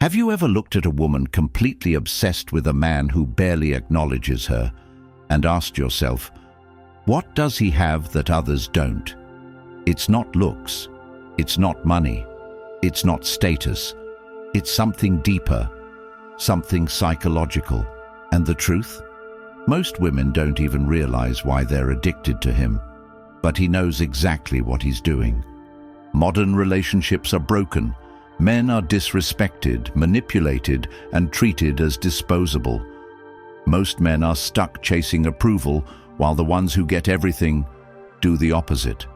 Have you ever looked at a woman completely obsessed with a man who barely acknowledges her and asked yourself, what does he have that others don't? It's not looks, it's not money, it's not status, it's something deeper, something psychological. And the truth? Most women don't even realize why they're addicted to him, but he knows exactly what he's doing. Modern relationships are broken. Men are disrespected, manipulated, and treated as disposable. Most men are stuck chasing approval, while the ones who get everything do the opposite.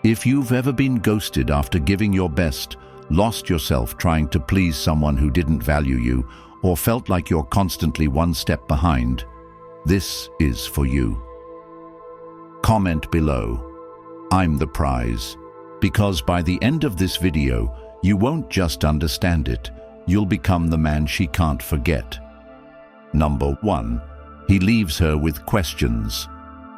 If you've ever been ghosted after giving your best, lost yourself trying to please someone who didn't value you, or felt like you're constantly one step behind, this is for you. Comment below, "I'm the prize," because by the end of this video, you won't just understand it, you'll become the man she can't forget. Number 1. He leaves her with questions.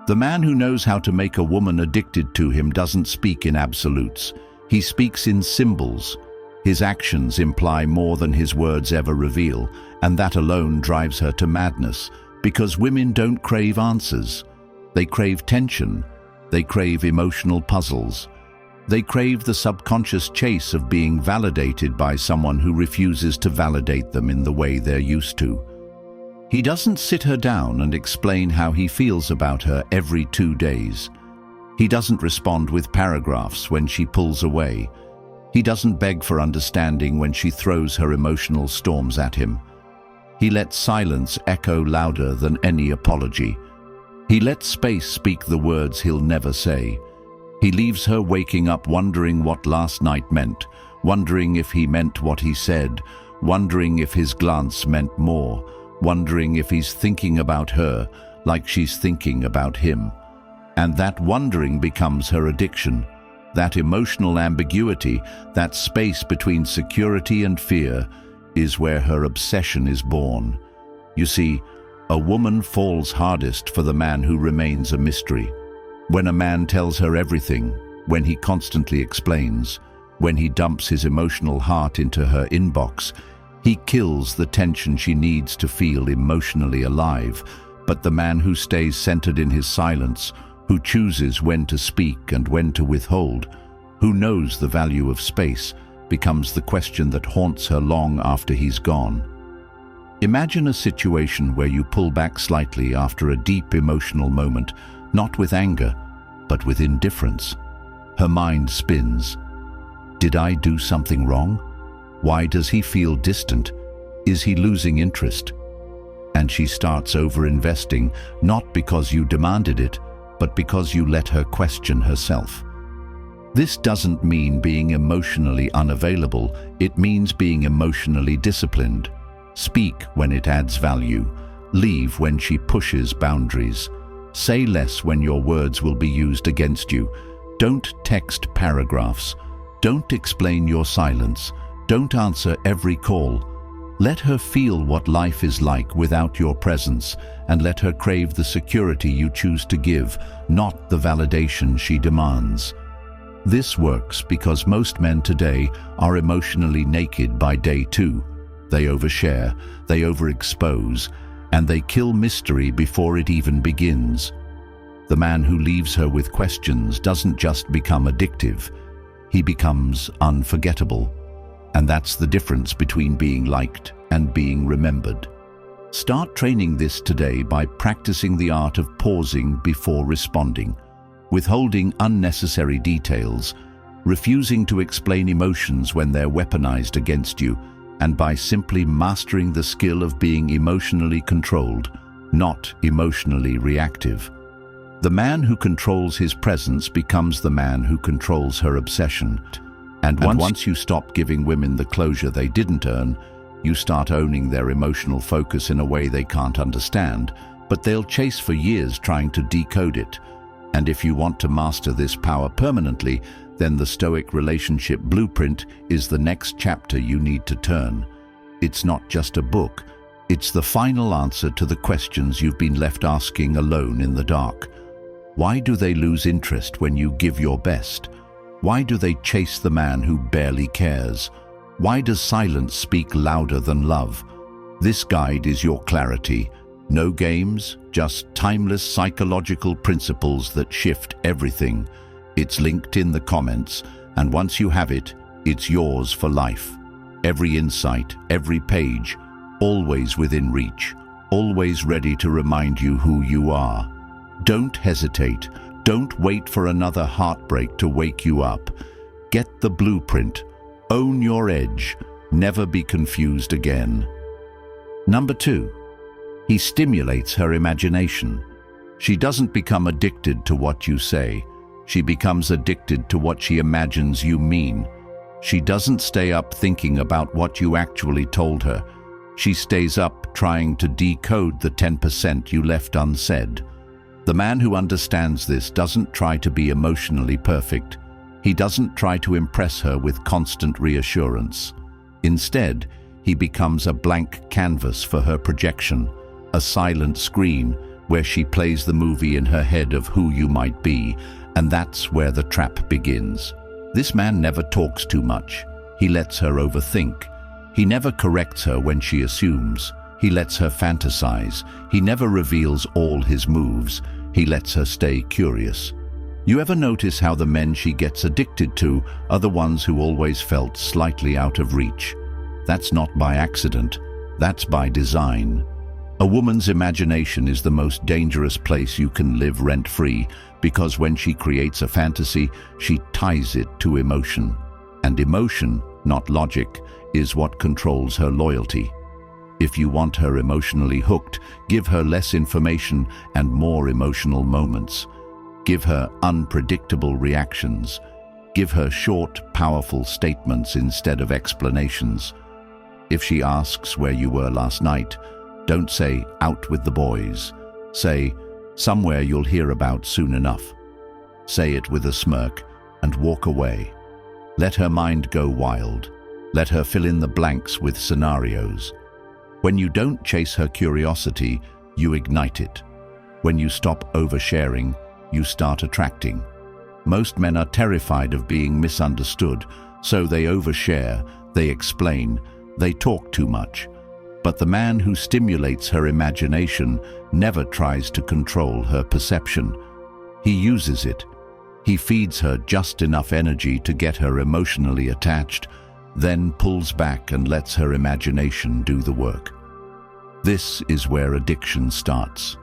The man who knows how to make a woman addicted to him doesn't speak in absolutes. He speaks in symbols. His actions imply more than his words ever reveal, and that alone drives her to madness, because women don't crave answers. They crave tension. They crave emotional puzzles. They crave the subconscious chase of being validated by someone who refuses to validate them in the way they're used to. He doesn't sit her down and explain how he feels about her every 2 days. He doesn't respond with paragraphs when she pulls away. He doesn't beg for understanding when she throws her emotional storms at him. He lets silence echo louder than any apology. He lets space speak the words he'll never say. He leaves her waking up wondering what last night meant, wondering if he meant what he said, wondering if his glance meant more, wondering if he's thinking about her like she's thinking about him. And that wondering becomes her addiction. That emotional ambiguity, that space between security and fear, is where her obsession is born. You see, a woman falls hardest for the man who remains a mystery. When a man tells her everything, when he constantly explains, when he dumps his emotional heart into her inbox, he kills the tension she needs to feel emotionally alive. But the man who stays centered in his silence, who chooses when to speak and when to withhold, who knows the value of space, becomes the question that haunts her long after he's gone. Imagine a situation where you pull back slightly after a deep emotional moment, not with anger, but with indifference. Her mind spins. Did I do something wrong? Why does he feel distant? Is he losing interest? And she starts over-investing, not because you demanded it, but because you let her question herself. This doesn't mean being emotionally unavailable, it means being emotionally disciplined. Speak when it adds value. Leave when she pushes boundaries. Say less when your words will be used against you. Don't text paragraphs. Don't explain your silence. Don't answer every call. Let her feel what life is like without your presence, and let her crave the security you choose to give, not the validation she demands. This works because most men today are emotionally naked by day 2. They overshare, they overexpose, and they kill mystery before it even begins. The man who leaves her with questions doesn't just become addictive, he becomes unforgettable. And that's the difference between being liked and being remembered. Start training this today by practicing the art of pausing before responding, withholding unnecessary details, refusing to explain emotions when they're weaponized against you, and by simply mastering the skill of being emotionally controlled, not emotionally reactive. The man who controls his presence becomes the man who controls her obsession. And once you stop giving women the closure they didn't earn, you start owning their emotional focus in a way they can't understand, but they'll chase for years trying to decode it. And if you want to master this power permanently, then the Stoic relationship blueprint is the next chapter you need to turn. It's not just a book, it's the final answer to the questions you've been left asking alone in the dark. Why do they lose interest when you give your best? Why do they chase the man who barely cares? Why does silence speak louder than love? This guide is your clarity. No games, just timeless psychological principles that shift everything. It's linked in the comments, and once you have it, it's yours for life. Every insight, every page, always within reach, always ready to remind you who you are. Don't hesitate. Don't wait for another heartbreak to wake you up. Get the blueprint. Own your edge. Never be confused again. Number 2. He stimulates her imagination. She doesn't become addicted to what you say. She becomes addicted to what she imagines you mean. She doesn't stay up thinking about what you actually told her. She stays up trying to decode the 10% you left unsaid. The man who understands this doesn't try to be emotionally perfect. He doesn't try to impress her with constant reassurance. Instead, he becomes a blank canvas for her projection, a silent screen where she plays the movie in her head of who you might be, and that's where the trap begins. This man never talks too much. He lets her overthink. He never corrects her when she assumes. He lets her fantasize. He never reveals all his moves. He lets her stay curious. You ever notice how the men she gets addicted to are the ones who always felt slightly out of reach? That's not by accident. That's by design. A woman's imagination is the most dangerous place you can live rent-free, because when she creates a fantasy, she ties it to emotion. And emotion, not logic, is what controls her loyalty. If you want her emotionally hooked, give her less information and more emotional moments. Give her unpredictable reactions. Give her short, powerful statements instead of explanations. If she asks where you were last night, don't say, "Out with the boys." Say, "Somewhere you'll hear about soon enough." Say it with a smirk and walk away. Let her mind go wild. Let her fill in the blanks with scenarios. When you don't chase her curiosity, you ignite it. When you stop oversharing, you start attracting. Most men are terrified of being misunderstood, so they overshare, they explain, they talk too much. But the man who stimulates her imagination never tries to control her perception. He uses it. He feeds her just enough energy to get her emotionally attached, then pulls back and lets her imagination do the work. This is where addiction starts.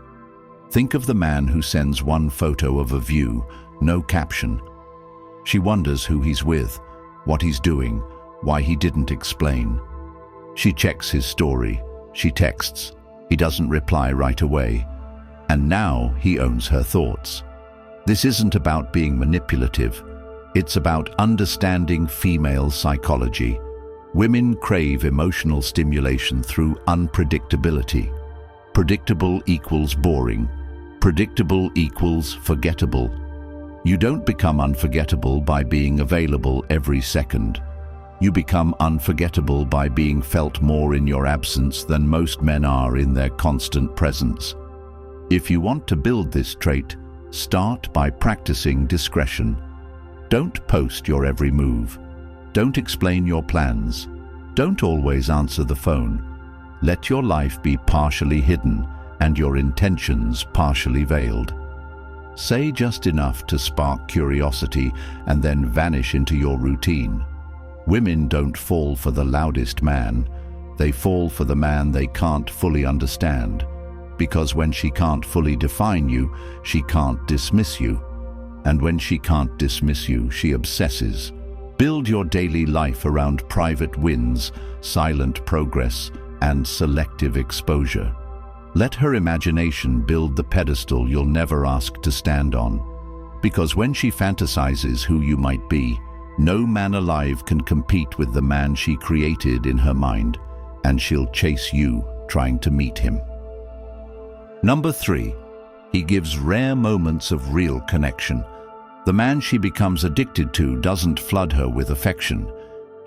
Think of the man who sends one photo of a view, no caption. She wonders who he's with, what he's doing, why he didn't explain. She checks his story. She texts. He doesn't reply right away. And now he owns her thoughts. This isn't about being manipulative. It's about understanding female psychology. Women crave emotional stimulation through unpredictability. Predictable equals boring. Predictable equals forgettable. You don't become unforgettable by being available every second. You become unforgettable by being felt more in your absence than most men are in their constant presence. If you want to build this trait, start by practicing discretion. Don't post your every move. Don't explain your plans. Don't always answer the phone. Let your life be partially hidden and your intentions partially veiled. Say just enough to spark curiosity and then vanish into your routine. Women don't fall for the loudest man. They fall for the man they can't fully understand. Because when she can't fully define you, she can't dismiss you. And when she can't dismiss you, she obsesses. Build your daily life around private wins, silent progress, and selective exposure. Let her imagination build the pedestal you'll never ask to stand on. Because when she fantasizes who you might be, no man alive can compete with the man she created in her mind, and she'll chase you trying to meet him. Number 3, he gives rare moments of real connection. The man she becomes addicted to doesn't flood her with affection.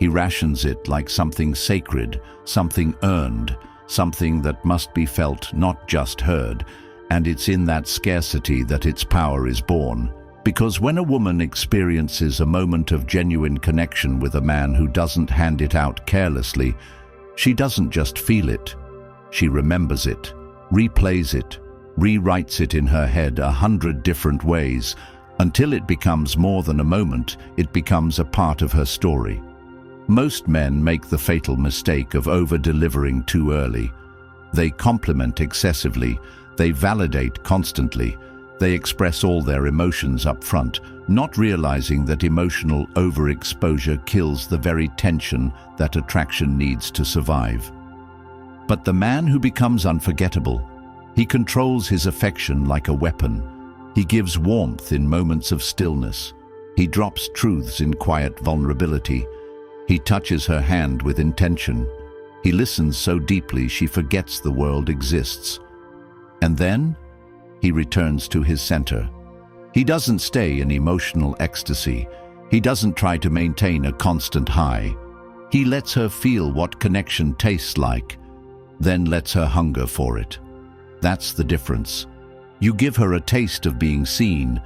He rations it like something sacred, something earned, something that must be felt, not just heard, and it's in that scarcity that its power is born. Because when a woman experiences a moment of genuine connection with a man who doesn't hand it out carelessly, she doesn't just feel it. She remembers it, replays it, rewrites it in her head 100 different ways, until it becomes more than a moment, it becomes a part of her story. Most men make the fatal mistake of over-delivering too early. They compliment excessively, they validate constantly, they express all their emotions up front, not realizing that emotional overexposure kills the very tension that attraction needs to survive. But the man who becomes unforgettable, he controls his affection like a weapon. He gives warmth in moments of stillness. He drops truths in quiet vulnerability. He touches her hand with intention. He listens so deeply she forgets the world exists. And then he returns to his center. He doesn't stay in emotional ecstasy. He doesn't try to maintain a constant high. He lets her feel what connection tastes like, then lets her hunger for it. That's the difference. You give her a taste of being seen,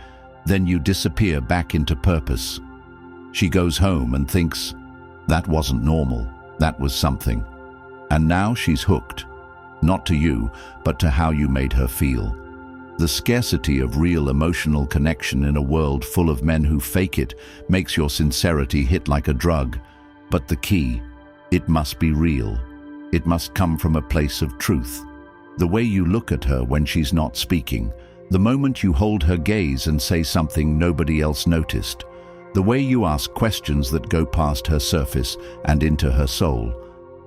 then you disappear back into purpose. She goes home and thinks, that wasn't normal, that was something. And now she's hooked, not to you, but to how you made her feel. The scarcity of real emotional connection in a world full of men who fake it makes your sincerity hit like a drug. But the key, it must be real. It must come from a place of truth. The way you look at her when she's not speaking, the moment you hold her gaze and say something nobody else noticed, the way you ask questions that go past her surface and into her soul,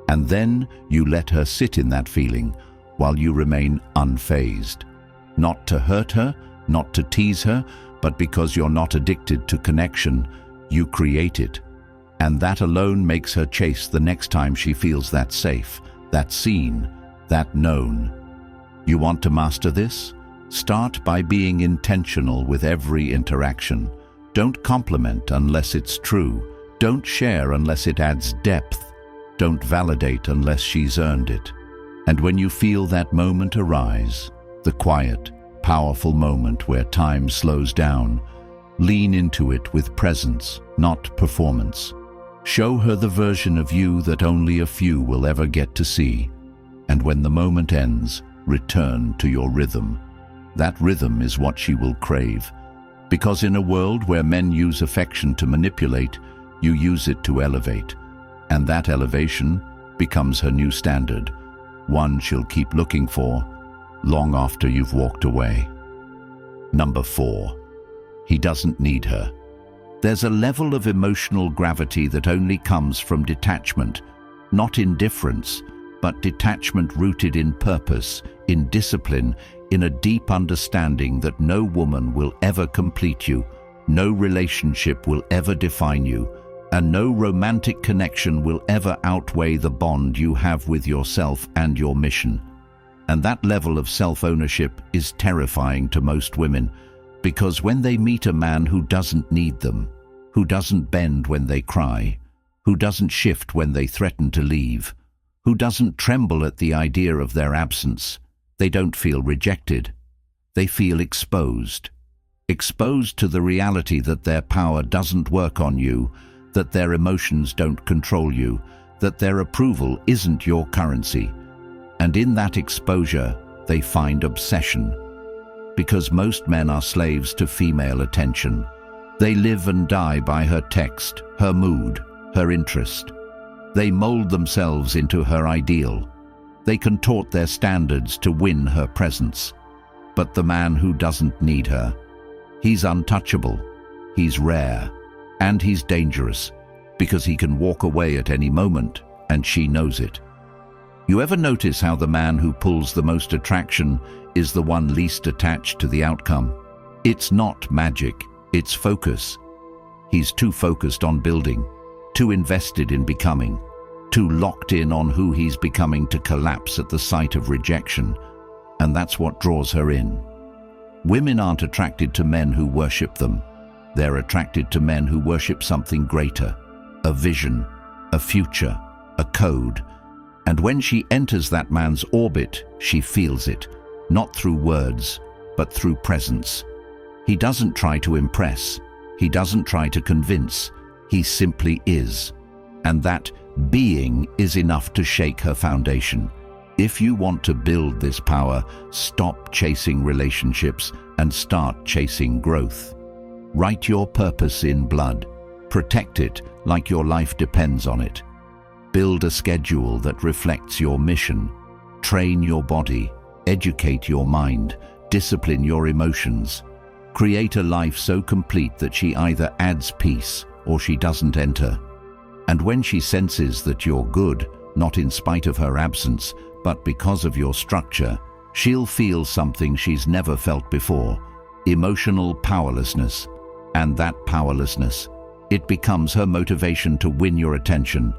and then you let her sit in that feeling while you remain unfazed. Not to hurt her, not to tease her, but because you're not addicted to connection, you create it. And that alone makes her chase the next time she feels that safe, that seen, that known. You want to master this? Start by being intentional with every interaction. Don't compliment unless it's true. Don't share unless it adds depth. Don't validate unless she's earned it. And when you feel that moment arise, the quiet, powerful moment where time slows down, lean into it with presence, not performance. Show her the version of you that only a few will ever get to see. And when the moment ends, return to your rhythm. That rhythm is what she will crave. Because in a world where men use affection to manipulate, you use it to elevate. And that elevation becomes her new standard, one she'll keep looking for long after you've walked away. Number 4. He doesn't need her. There's a level of emotional gravity that only comes from detachment, not indifference, but detachment rooted in purpose, in discipline, in a deep understanding that no woman will ever complete you, no relationship will ever define you, and no romantic connection will ever outweigh the bond you have with yourself and your mission. And that level of self-ownership is terrifying to most women, because when they meet a man who doesn't need them, who doesn't bend when they cry, who doesn't shift when they threaten to leave, who doesn't tremble at the idea of their absence, they don't feel rejected. They feel exposed. Exposed to the reality that their power doesn't work on you, that their emotions don't control you, that their approval isn't your currency. And in that exposure, they find obsession. Because most men are slaves to female attention. They live and die by her text, her mood, her interest. They mold themselves into her ideal. They contort their standards to win her presence. But the man who doesn't need her, he's untouchable, he's rare, and he's dangerous, because he can walk away at any moment, and she knows it. You ever notice how the man who pulls the most attraction is the one least attached to the outcome? It's not magic, it's focus. He's too focused on building, too invested in becoming, too locked in on who he's becoming to collapse at the sight of rejection, and that's what draws her in. Women aren't attracted to men who worship them. They're attracted to men who worship something greater, a vision, a future, a code. And when she enters that man's orbit, she feels it, not through words, but through presence. He doesn't try to impress. He doesn't try to convince. He simply is. And that being is enough to shake her foundation. If you want to build this power, stop chasing relationships and start chasing growth. Write your purpose in blood. Protect it like your life depends on it. Build a schedule that reflects your mission. Train your body. Educate your mind. Discipline your emotions. Create a life so complete that she either adds peace or she doesn't enter. And when she senses that you're good, not in spite of her absence, but because of your structure, she'll feel something she's never felt before: emotional powerlessness. And that powerlessness, it becomes her motivation to win your attention.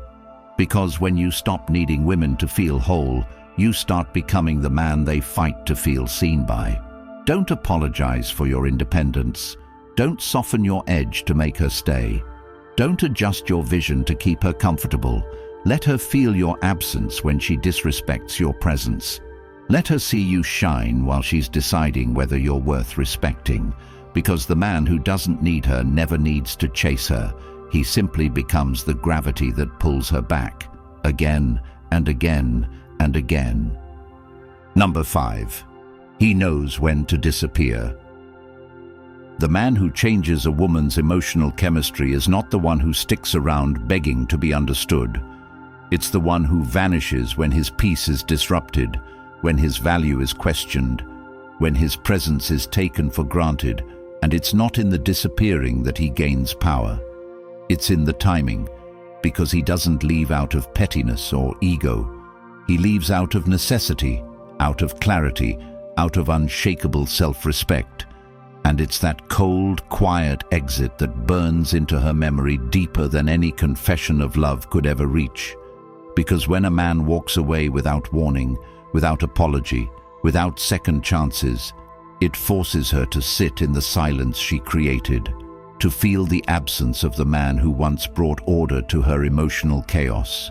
Because when you stop needing women to feel whole, you start becoming the man they fight to feel seen by. Don't apologize for your independence. Don't soften your edge to make her stay. Don't adjust your vision to keep her comfortable. Let her feel your absence when she disrespects your presence. Let her see you shine while she's deciding whether you're worth respecting. Because the man who doesn't need her never needs to chase her. He simply becomes the gravity that pulls her back, again and again and again. Number 5. He knows when to disappear. The man who changes a woman's emotional chemistry is not the one who sticks around begging to be understood. It's the one who vanishes when his peace is disrupted, when his value is questioned, when his presence is taken for granted. And it's not in the disappearing that he gains power. It's in the timing, because he doesn't leave out of pettiness or ego. He leaves out of necessity, out of clarity, out of unshakable self-respect. And it's that cold, quiet exit that burns into her memory deeper than any confession of love could ever reach. Because when a man walks away without warning, without apology, without second chances, it forces her to sit in the silence she created, to feel the absence of the man who once brought order to her emotional chaos.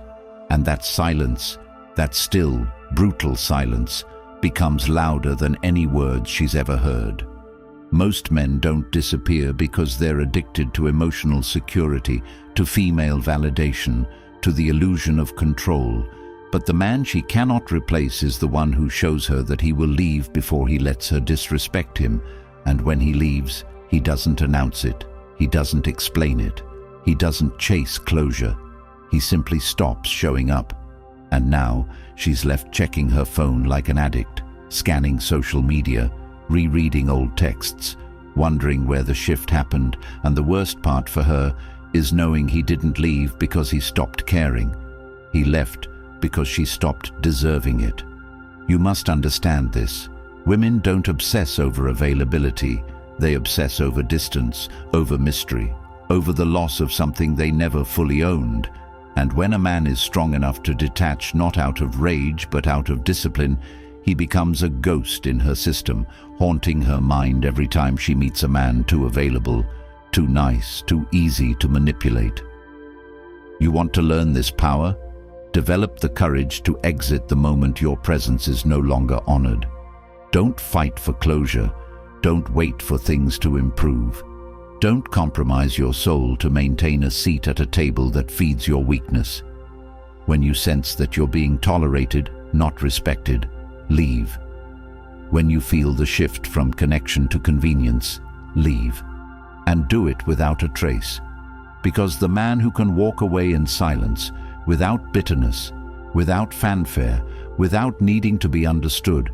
And that silence, that still, brutal silence, becomes louder than any words she's ever heard. Most men don't disappear because they're addicted to emotional security, to female validation, to the illusion of control. But the man she cannot replace is the one who shows her that he will leave before he lets her disrespect him. And when he leaves, he doesn't announce it. He doesn't explain it. He doesn't chase closure. He simply stops showing up. And now she's left checking her phone like an addict, scanning social media, rereading old texts, wondering where the shift happened. And the worst part for her is knowing he didn't leave because he stopped caring. He left because she stopped deserving it. You must understand this. Women don't obsess over availability. They obsess over distance, over mystery, over the loss of something they never fully owned. And when a man is strong enough to detach not out of rage but out of discipline, he becomes a ghost in her system, haunting her mind every time she meets a man too available, too nice, too easy to manipulate. You want to learn this power? Develop the courage to exit the moment your presence is no longer honored. Don't fight for closure. Don't wait for things to improve. Don't compromise your soul to maintain a seat at a table that feeds your weakness. When you sense that you're being tolerated, not respected, leave. When you feel the shift from connection to convenience, leave. And do it without a trace. Because the man who can walk away in silence, without bitterness, without fanfare, without needing to be understood,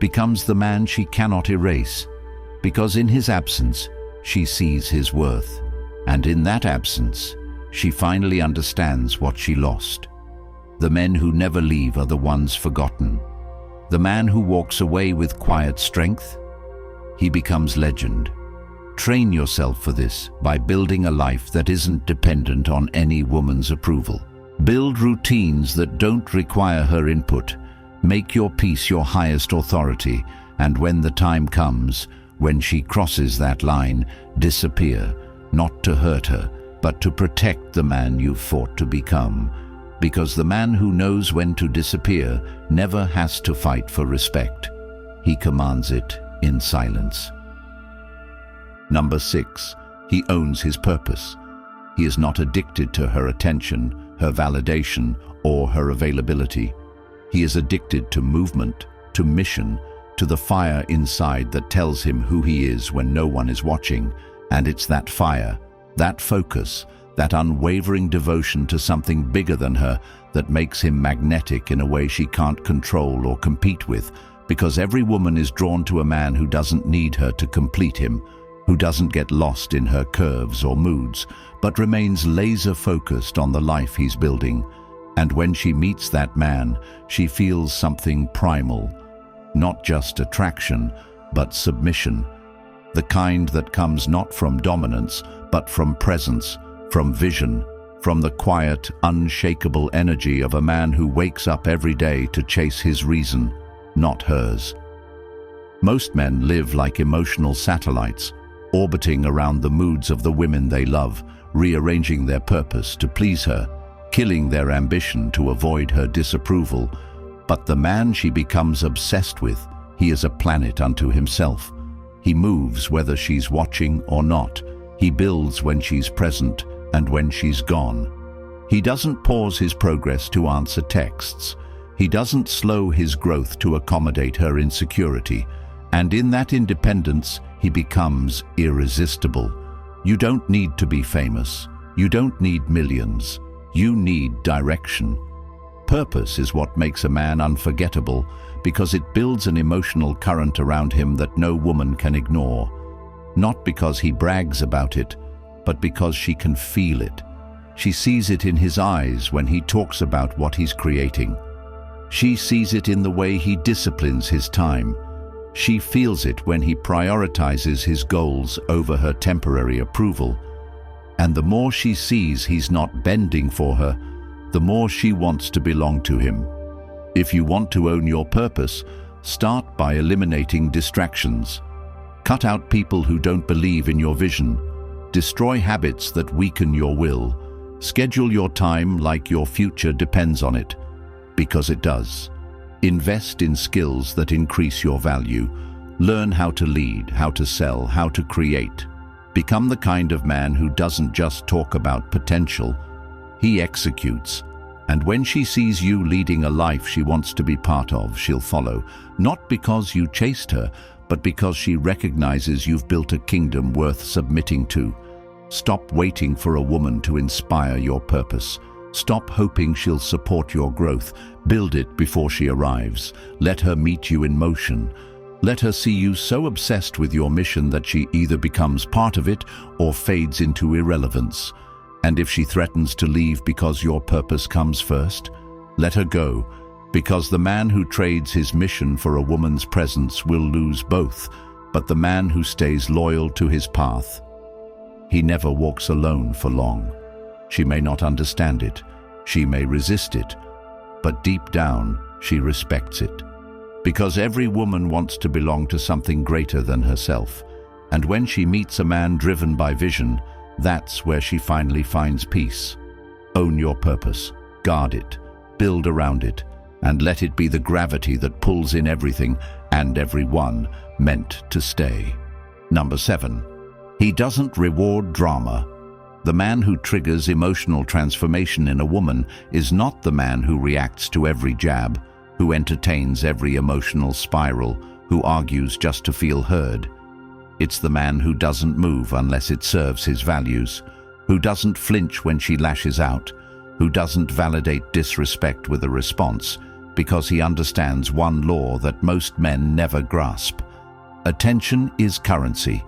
becomes the man she cannot erase, because in his absence, she sees his worth, and in that absence, she finally understands what she lost. The men who never leave are the ones forgotten. The man who walks away with quiet strength, he becomes legend. Train yourself for this by building a life that isn't dependent on any woman's approval. Build routines that don't require her input. Make your peace your highest authority, and when the time comes, when she crosses that line, disappear, not to hurt her, but to protect the man you've fought to become. Because the man who knows when to disappear never has to fight for respect. He commands it in silence. Number 6, he owns his purpose. He is not addicted to her attention, her validation, or her availability. He is addicted to movement, to mission, to the fire inside that tells him who he is when no one is watching. And it's that fire, that focus, that unwavering devotion to something bigger than her that makes him magnetic in a way she can't control or compete with, because every woman is drawn to a man who doesn't need her to complete him, who doesn't get lost in her curves or moods, but remains laser-focused on the life he's building. And when she meets that man, she feels something primal, not just attraction, but submission, the kind that comes not from dominance, but from presence, from vision, from the quiet, unshakable energy of a man who wakes up every day to chase his reason, not hers. Most men live like emotional satellites, orbiting around the moods of the women they love, rearranging their purpose to please her, killing their ambition to avoid her disapproval. But the man she becomes obsessed with, he is a planet unto himself. He moves whether she's watching or not. He builds when she's present and when she's gone. He doesn't pause his progress to answer texts. He doesn't slow his growth to accommodate her insecurity. And in that independence, he becomes irresistible. You don't need to be famous. You don't need millions. You need direction. Purpose is what makes a man unforgettable, because it builds an emotional current around him that no woman can ignore. Not because he brags about it, but because she can feel it. She sees it in his eyes when he talks about what he's creating. She sees it in the way he disciplines his time. She feels it when he prioritizes his goals over her temporary approval. And the more she sees he's not bending for her, the more she wants to belong to him. If you want to own your purpose, start by eliminating distractions. Cut out people who don't believe in your vision. Destroy habits that weaken your will. Schedule your time like your future depends on it, because it does. Invest in skills that increase your value. Learn how to lead, how to sell, how to create. Become the kind of man who doesn't just talk about potential, he executes. And when she sees you leading a life she wants to be part of, she'll follow, not because you chased her, but because she recognizes you've built a kingdom worth submitting to. Stop waiting for a woman to inspire your purpose. Stop hoping she'll support your growth. Build it before she arrives. Let her meet you in motion. Let her see you so obsessed with your mission that she either becomes part of it or fades into irrelevance. And if she threatens to leave because your purpose comes first, let her go, because the man who trades his mission for a woman's presence will lose both, but the man who stays loyal to his path, he never walks alone for long. She may not understand it, she may resist it, but deep down she respects it. Because every woman wants to belong to something greater than herself, and when she meets a man driven by vision, that's where she finally finds peace. Own your purpose, guard it, build around it, and let it be the gravity that pulls in everything and everyone meant to stay. Number 7, he doesn't reward drama. The man who triggers emotional transformation in a woman is not the man who reacts to every jab, who entertains every emotional spiral, who argues just to feel heard. It's the man who doesn't move unless it serves his values, who doesn't flinch when she lashes out, who doesn't validate disrespect with a response, because he understands one law that most men never grasp. Attention is currency,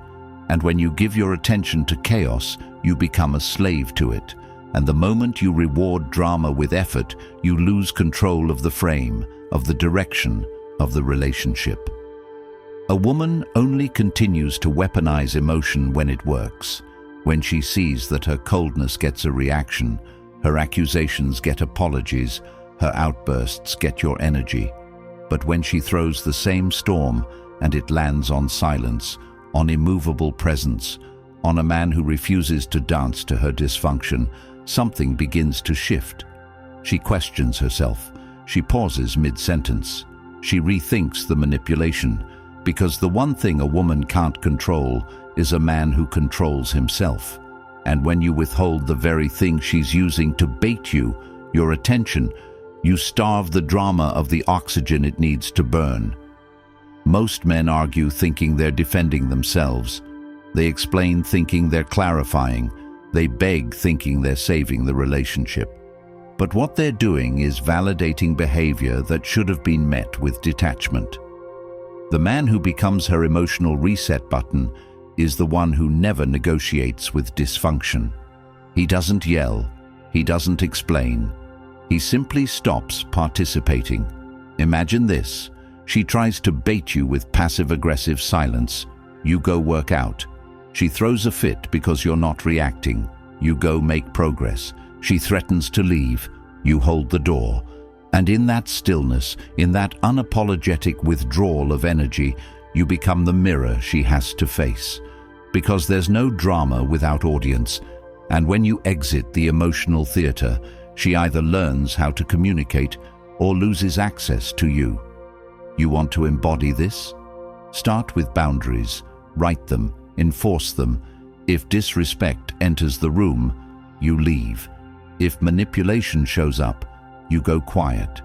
and when you give your attention to chaos, you become a slave to it. And the moment you reward drama with effort, you lose control of the frame, of the direction, of the relationship. A woman only continues to weaponize emotion when it works, when she sees that her coldness gets a reaction, her accusations get apologies, her outbursts get your energy. But when she throws the same storm and it lands on silence, on immovable presence, on a man who refuses to dance to her dysfunction, something begins to shift. She questions herself. She pauses mid-sentence. She rethinks the manipulation. Because the one thing a woman can't control is a man who controls himself. And when you withhold the very thing she's using to bait you, your attention, you starve the drama of the oxygen it needs to burn. Most men argue thinking they're defending themselves. They explain thinking they're clarifying. They beg thinking they're saving the relationship. But what they're doing is validating behavior that should have been met with detachment. The man who becomes her emotional reset button is the one who never negotiates with dysfunction. He doesn't yell. He doesn't explain. He simply stops participating. Imagine this. She tries to bait you with passive-aggressive silence. You go work out. She throws a fit because you're not reacting. You go make progress. She threatens to leave. You hold the door. And in that stillness, in that unapologetic withdrawal of energy, you become the mirror she has to face. Because there's no drama without audience. And when you exit the emotional theater, she either learns how to communicate or loses access to you. You want to embody this? Start with boundaries. Write them. Enforce them. If disrespect enters the room, you leave. If manipulation shows up, you go quiet.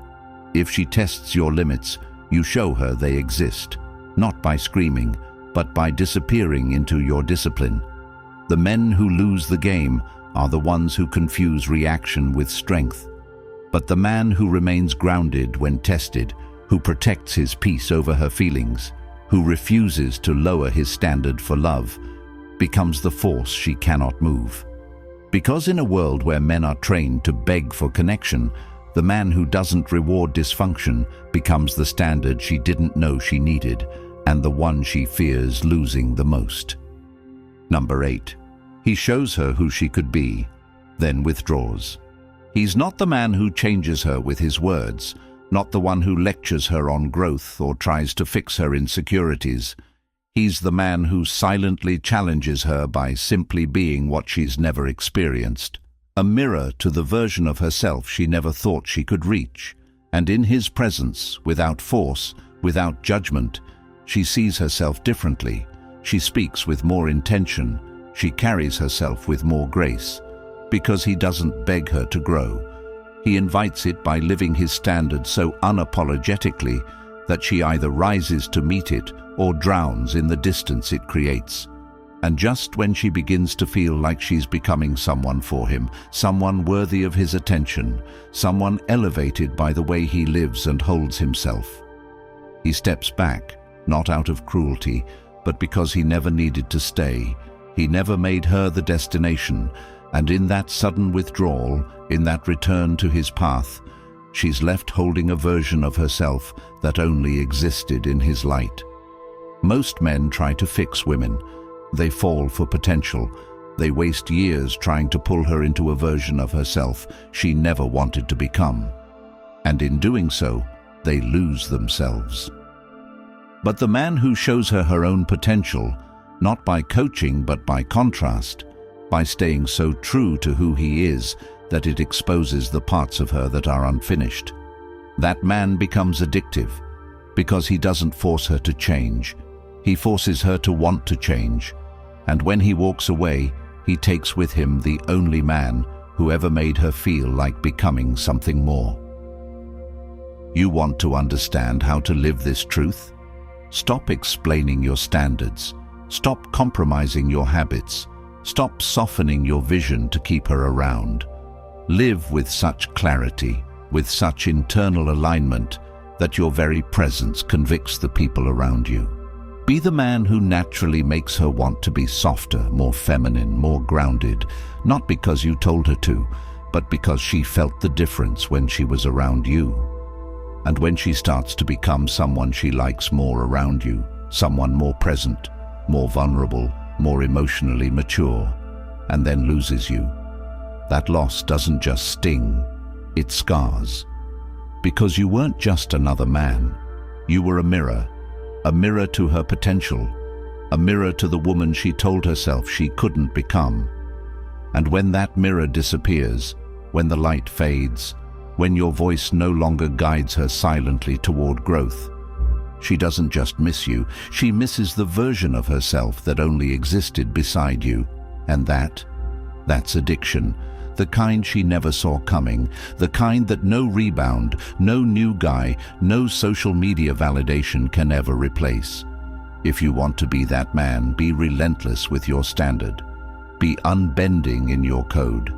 If she tests your limits, you show her they exist, not by screaming, but by disappearing into your discipline. The men who lose the game are the ones who confuse reaction with strength. But the man who remains grounded when tested, who protects his peace over her feelings, who refuses to lower his standard for love, becomes the force she cannot move. Because in a world where men are trained to beg for connection, the man who doesn't reward dysfunction becomes the standard she didn't know she needed, and the one she fears losing the most. Number 8. He shows her who she could be, then withdraws. He's not the man who changes her with his words, not the one who lectures her on growth or tries to fix her insecurities. He's the man who silently challenges her by simply being what she's never experienced. A mirror to the version of herself she never thought she could reach. And in his presence, without force, without judgment, she sees herself differently. She speaks with more intention. She carries herself with more grace. Because he doesn't beg her to grow. He invites it by living his standard so unapologetically that she either rises to meet it or drowns in the distance it creates. And just when she begins to feel like she's becoming someone for him, someone worthy of his attention, someone elevated by the way he lives and holds himself, he steps back, not out of cruelty, but because he never needed to stay. He never made her the destination, and in that sudden withdrawal, in that return to his path, she's left holding a version of herself that only existed in his light. Most men try to fix women. They fall for potential. They waste years trying to pull her into a version of herself she never wanted to become. And in doing so, they lose themselves. But the man who shows her her own potential, not by coaching but by contrast, by staying so true to who he is that it exposes the parts of her that are unfinished, that man becomes addictive because he doesn't force her to change. He forces her to want to change. And when he walks away, he takes with him the only man who ever made her feel like becoming something more. You want to understand how to live this truth? Stop explaining your standards. Stop compromising your habits. Stop softening your vision to keep her around. Live with such clarity, with such internal alignment, that your very presence convicts the people around you. Be the man who naturally makes her want to be softer, more feminine, more grounded, not because you told her to, but because she felt the difference when she was around you. And when she starts to become someone she likes more around you, someone more present, more vulnerable, more emotionally mature, and then loses you, that loss doesn't just sting, it scars. Because you weren't just another man, you were a mirror to her potential, a mirror to the woman she told herself she couldn't become. And when that mirror disappears, when the light fades, when your voice no longer guides her silently toward growth, She doesn't just miss you, she misses the version of herself that only existed beside you. And that's addiction. The kind she never saw coming, the kind that no rebound, no new guy, no social media validation can ever replace. If you want to be that man, be relentless with your standard. Be unbending in your code.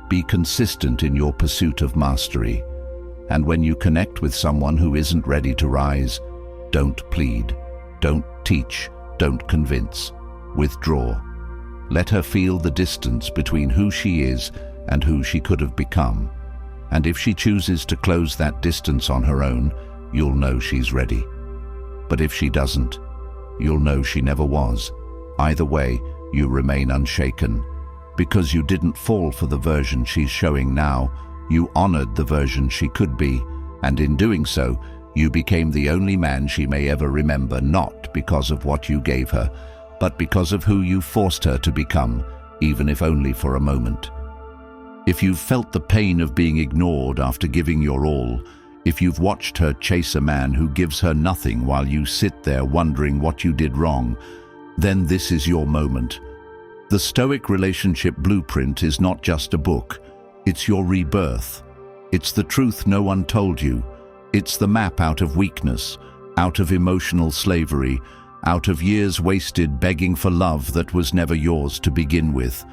Be consistent in your pursuit of mastery. And when you connect with someone who isn't ready to rise, don't plead, don't teach, don't convince. Withdraw. Let her feel the distance between who she is and who she could have become. And if she chooses to close that distance on her own, you'll know she's ready. But if she doesn't, you'll know she never was. Either way, you remain unshaken. Because you didn't fall for the version she's showing now, you honored the version she could be, and in doing so, you became the only man she may ever remember, not because of what you gave her, but because of who you forced her to become, even if only for a moment. If you've felt the pain of being ignored after giving your all, if you've watched her chase a man who gives her nothing while you sit there wondering what you did wrong, then this is your moment. The Stoic Relationship Blueprint is not just a book. It's your rebirth. It's the truth no one told you. It's the map out of weakness, out of emotional slavery, out of years wasted begging for love that was never yours to begin with.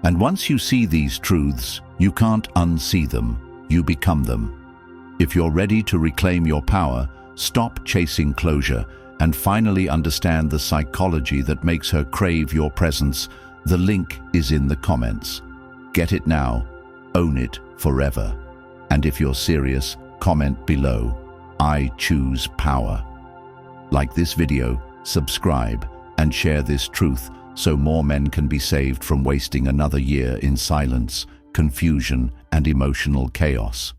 And once you see these truths, you can't unsee them. You become them. If you're ready to reclaim your power, stop chasing closure, and finally understand the psychology that makes her crave your presence, the link is in the comments. Get it now. Own it forever. And if you're serious, comment below. I choose power. Like this video, subscribe, and share this truth so more men can be saved from wasting another year in silence, confusion, and emotional chaos.